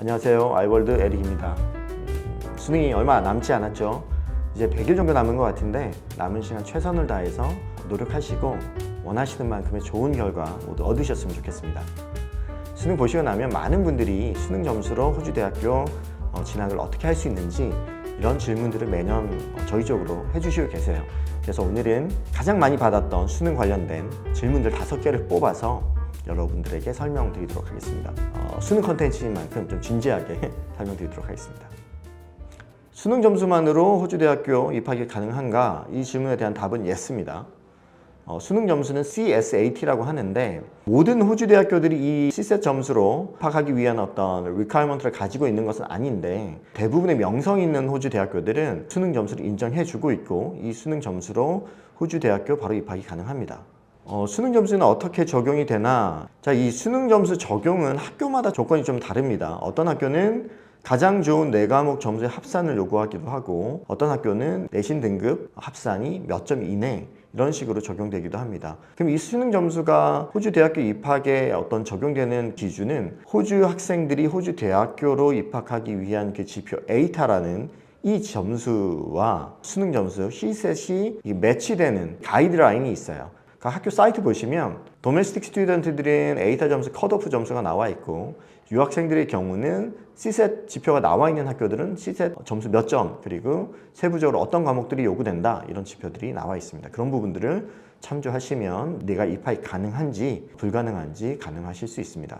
안녕하세요. 아이월드 에릭입니다. 수능이 얼마 남지 않았죠. 이제 100일 정도 남은 것 같은데 남은 시간 최선을 다해서 노력하시고 원하시는 만큼의 좋은 결과 모두 얻으셨으면 좋겠습니다. 수능 보시고 나면 많은 분들이 수능 점수로 호주대학교 진학을 어떻게 할 수 있는지 이런 질문들을 매년 저희 쪽으로 해주시고 계세요. 그래서 오늘은 가장 많이 받았던 수능 관련된 질문들 5개를 뽑아서 여러분들에게 설명드리도록 하겠습니다. 수능 컨텐츠인 만큼 좀 진지하게 설명드리도록 하겠습니다. 수능 점수만으로 호주대학교 입학이 가능한가? 이 질문에 대한 답은 예스입니다. 수능 점수는 CSAT라고 하는데 모든 호주대학교들이 이 CSAT 점수로 입학하기 위한 어떤 requirement를 가지고 있는 것은 아닌데 대부분의 명성 있는 호주대학교들은 수능 점수를 인정해주고 있고 이 수능 점수로 호주대학교 바로 입학이 가능합니다. 수능 점수는 어떻게 적용이 되나? 자, 이 수능 점수 적용은 학교마다 조건이 좀 다릅니다. 어떤 학교는 가장 좋은 4과목 점수의 합산을 요구하기도 하고 어떤 학교는 내신 등급 합산이 몇 점 이내 이런 식으로 적용되기도 합니다. 그럼 이 수능 점수가 호주 대학교 입학에 어떤 적용되는 기준은 호주 학생들이 호주 대학교로 입학하기 위한 그 지표 에이타라는 이 점수와 수능 점수 CSAT이 매치되는 가이드라인이 있어요. 그러니까 학교 사이트 보시면 도메스틱 스튜던트들은 에이타 점수 컷오프 점수가 나와 있고 유학생들의 경우는 CSAT 지표가 나와 있는 학교들은 CSAT 점수 몇 점 그리고 세부적으로 어떤 과목들이 요구된다 이런 지표들이 나와 있습니다. 그런 부분들을 참조하시면 내가 입학이 가능한지 불가능한지 가능하실 수 있습니다.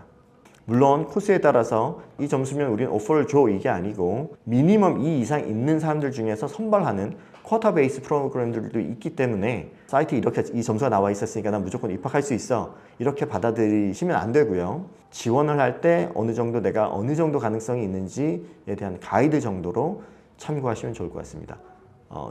물론 코스에 따라서 이 점수면 우리는 오퍼를 줘 이게 아니고 미니멈 2 이상 있는 사람들 중에서 선발하는 쿼터 베이스 프로그램들도 있기 때문에 사이트에 이렇게 이 점수가 나와 있었으니까 난 무조건 입학할 수 있어 이렇게 받아들이시면 안 되고요. 지원을 할 때 어느 정도 내가 어느 정도 가능성이 있는지에 대한 가이드 정도로 참고하시면 좋을 것 같습니다.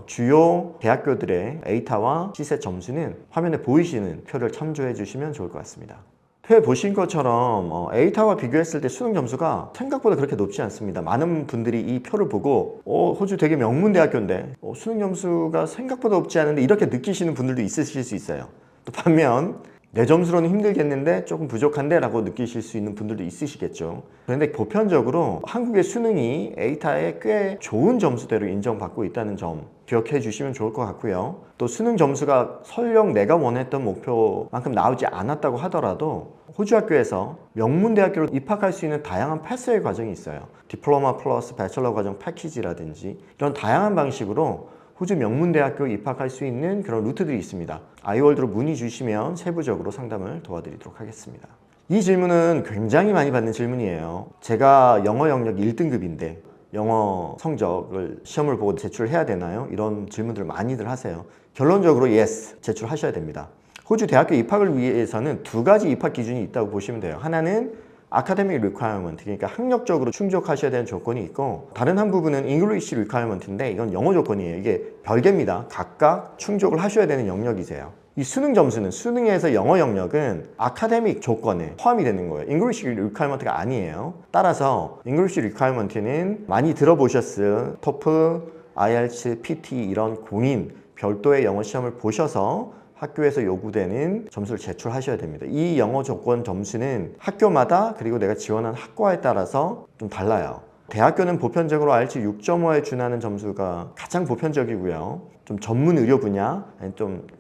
주요 대학교들의 에이타와 CSAT 점수는 화면에 보이시는 표를 참조해 주시면 좋을 것 같습니다. 표에 보신 것처럼 에이타와 비교했을 때 수능 점수가 생각보다 그렇게 높지 않습니다. 많은 분들이 이 표를 보고 호주 되게 명문대학교인데 수능 점수가 생각보다 높지 않은데 이렇게 느끼시는 분들도 있으실 수 있어요. 또 반면 내 점수로는 힘들겠는데 조금 부족한데 라고 느끼실 수 있는 분들도 있으시겠죠. 그런데 보편적으로 한국의 수능이 에이타에 꽤 좋은 점수대로 인정받고 있다는 점 기억해 주시면 좋을 것 같고요. 또 수능 점수가 설령 내가 원했던 목표만큼 나오지 않았다고 하더라도 호주 학교에서 명문대학교로 입학할 수 있는 다양한 패스웨이 과정이 있어요. 디플로마 플러스 배철러 과정 패키지라든지 이런 다양한 방식으로 호주 명문대학교 입학할 수 있는 그런 루트들이 있습니다. 아이월드로 문의 주시면 세부적으로 상담을 도와드리도록 하겠습니다. 이 질문은 굉장히 많이 받는 질문이에요. 제가 영어 영역 1등급인데 영어 성적을 시험을 보고 제출해야 되나요? 이런 질문들을 많이들 하세요. 결론적으로 yes, 제출하셔야 됩니다. 호주 대학교 입학을 위해서는 2가지 입학 기준이 있다고 보시면 돼요. 하나는 아카데믹 리퀘어먼트, 그러니까 학력적으로 충족하셔야 되는 조건이 있고 다른 한 부분은 잉글리시 리퀘어먼트인데 이건 영어 조건이에요. 이게 별개입니다. 각각 충족을 하셔야 되는 영역이세요. 이 수능 점수는 수능에서 영어 영역은 아카데믹 조건에 포함이 되는 거예요. 잉글리시 리퀘어먼트가 아니에요. 따라서 잉글리시 리퀘어먼트는 많이 들어보셨을 토플, IELTS, PT 이런 공인 별도의 영어 시험을 보셔서 학교에서 요구되는 점수를 제출하셔야 됩니다. 이 영어 조건 점수는 학교마다 그리고 내가 지원한 학과에 따라서 좀 달라요. 대학교는 보편적으로 IELTS 6.5에 준하는 점수가 가장 보편적이고요. 좀 전문 의료 분야,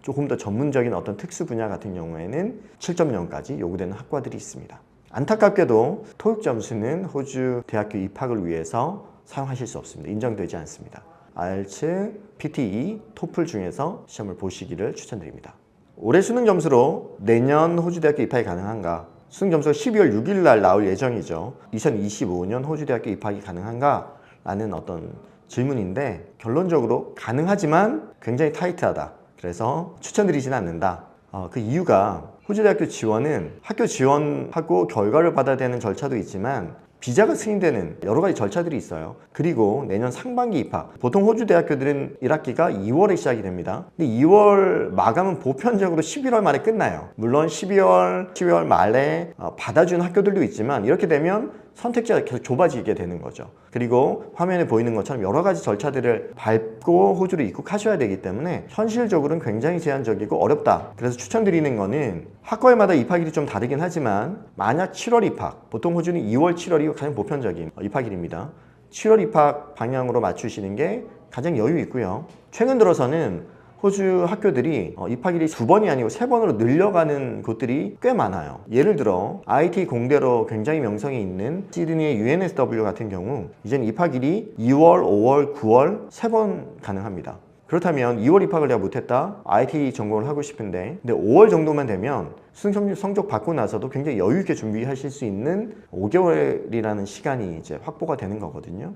조금 더 전문적인 어떤 특수 분야 같은 경우에는 7.0까지 요구되는 학과들이 있습니다. 안타깝게도 토익 점수는 호주 대학교 입학을 위해서 사용하실 수 없습니다. 인정되지 않습니다. IELTS, PTE, 토플 중에서 시험을 보시기를 추천드립니다. 올해 수능 점수로 내년 호주대학교 입학이 가능한가? 수능 점수가 12월 6일 날 나올 예정이죠. 2025년 호주대학교 입학이 가능한가? 라는 어떤 질문인데 결론적으로 가능하지만 굉장히 타이트하다. 그래서 추천드리지는 않는다. 그 이유가 호주대학교 지원은 학교 지원하고 결과를 받아야 되는 절차도 있지만 비자가 승인되는 여러 가지 절차들이 있어요. 그리고 내년 상반기 입학, 보통 호주 대학교들은 1학기가 2월에 시작이 됩니다. 근데 2월 마감은 보편적으로 11월 말에 끝나요. 물론 12월 말에 받아준 학교들도 있지만 이렇게 되면 선택지가 계속 좁아지게 되는 거죠. 그리고 화면에 보이는 것처럼 여러 가지 절차들을 밟고 호주로 입국하셔야 되기 때문에 현실적으로는 굉장히 제한적이고 어렵다. 그래서 추천드리는 거는 학과마다 입학일이 좀 다르긴 하지만 만약 7월 입학, 보통 호주는 2월, 7월이 가장 보편적인 입학일입니다. 7월 입학 방향으로 맞추시는 게 가장 여유 있고요. 최근 들어서는 호주 학교들이 입학일이 2번이 아니고 3번으로 늘려가는 곳들이 꽤 많아요. 예를 들어 IT 공대로 굉장히 명성이 있는 시드니의 UNSW 같은 경우 이제는 입학일이 2월, 5월, 9월 3번 가능합니다. 그렇다면 2월 입학을 내가 못했다, IT 전공을 하고 싶은데 근데 5월 정도만 되면 수능 성적 받고 나서도 굉장히 여유 있게 준비하실 수 있는 5개월이라는 시간이 이제 확보가 되는 거거든요.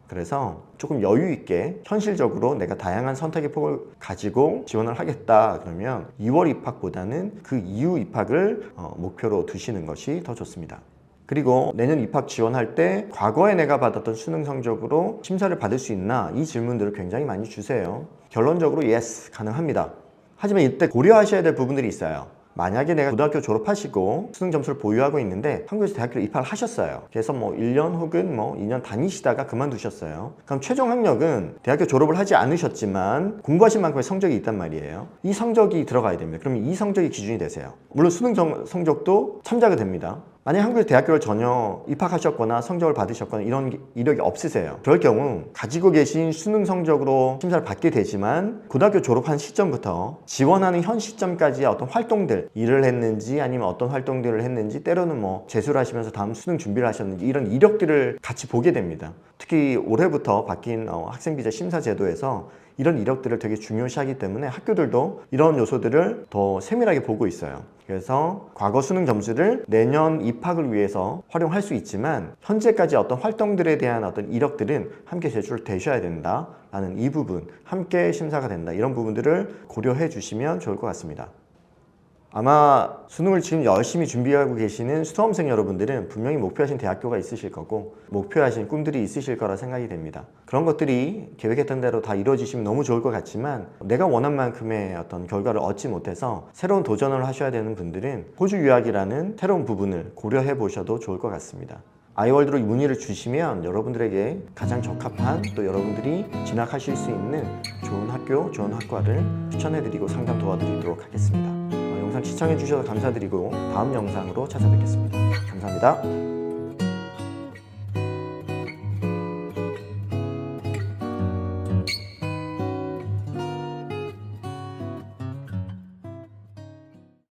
그래서 조금 여유 있게 현실적으로 내가 다양한 선택의 폭을 가지고 지원을 하겠다 그러면 2월 입학보다는 그 이후 입학을 목표로 두시는 것이 더 좋습니다. 그리고 내년 입학 지원할 때 과거에 내가 받았던 수능 성적으로 심사를 받을 수 있나, 이 질문들을 굉장히 많이 주세요. 결론적으로 yes, 가능합니다. 하지만 이때 고려하셔야 될 부분들이 있어요. 만약에 내가 고등학교 졸업하시고 수능 점수를 보유하고 있는데 한국에서 대학교를 입학을 하셨어요. 그래서 1년 혹은 2년 다니시다가 그만두셨어요. 그럼 최종 학력은 대학교 졸업을 하지 않으셨지만 공부하신 만큼의 성적이 있단 말이에요. 이 성적이 들어가야 됩니다. 그러면 이 성적이 기준이 되세요. 물론 수능 성적도 참작이 됩니다. 만약 한국에서 대학교를 전혀 입학하셨거나 성적을 받으셨거나 이런 이력이 없으세요. 그럴 경우 가지고 계신 수능 성적으로 심사를 받게 되지만 고등학교 졸업한 시점부터 지원하는 현 시점까지의 어떤 활동들, 일을 했는지 아니면 어떤 활동들을 했는지, 때로는 재수를 하시면서 다음 수능 준비를 하셨는지 이런 이력들을 같이 보게 됩니다. 특히 올해부터 바뀐 학생비자 심사 제도에서 이런 이력들을 되게 중요시하기 때문에 학교들도 이런 요소들을 더 세밀하게 보고 있어요. 그래서 과거 수능 점수를 내년 입학을 위해서 활용할 수 있지만 현재까지 어떤 활동들에 대한 어떤 이력들은 함께 제출되셔야 된다라는 이 부분, 함께 심사가 된다, 이런 부분들을 고려해 주시면 좋을 것 같습니다. 아마 수능을 지금 열심히 준비하고 계시는 수험생 여러분들은 분명히 목표하신 대학교가 있으실 거고 목표하신 꿈들이 있으실 거라 생각이 됩니다. 그런 것들이 계획했던 대로 다 이루어지시면 너무 좋을 것 같지만 내가 원한 만큼의 어떤 결과를 얻지 못해서 새로운 도전을 하셔야 되는 분들은 호주 유학이라는 새로운 부분을 고려해 보셔도 좋을 것 같습니다. 아이월드로 문의를 주시면 여러분들에게 가장 적합한, 또 여러분들이 진학하실 수 있는 좋은 학교, 좋은 학과를 추천해드리고 상담 도와드리도록 하겠습니다. 영상 시청해 주셔서 감사드리고 다음 영상으로 찾아뵙겠습니다. 감사합니다.